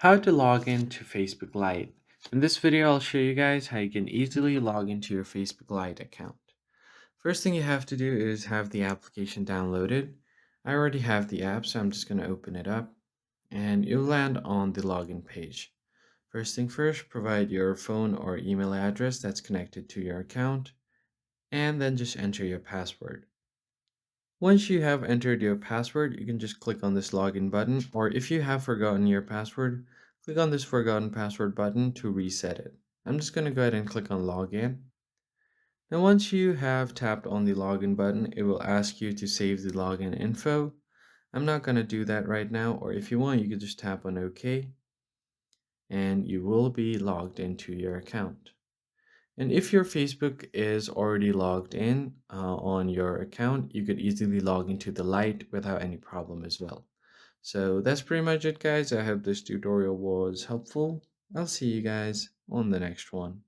How to log into Facebook Lite. In this video, I'll show you guys how you can easily log into your Facebook Lite account. First thing you have to do is have the application downloaded. I already have the app, so I'm just going to open it up and you'll land on the login page. First thing first, provide your phone or email address that's connected to your account and then just enter your password. Once you have entered your password, you can just click on this login button, or if you have forgotten your password, click on this forgotten password button to reset it. I'm just going to go ahead and click on login. Now, once you have tapped on the login button, it will ask you to save the login info. I'm not going to do that right now, or if you want, you can just tap on OK, and you will be logged into your account. And if your Facebook is already logged in on your account, you could easily log into the Lite without any problem as well. So that's pretty much it, guys. I hope this tutorial was helpful. I'll see you guys on the next one.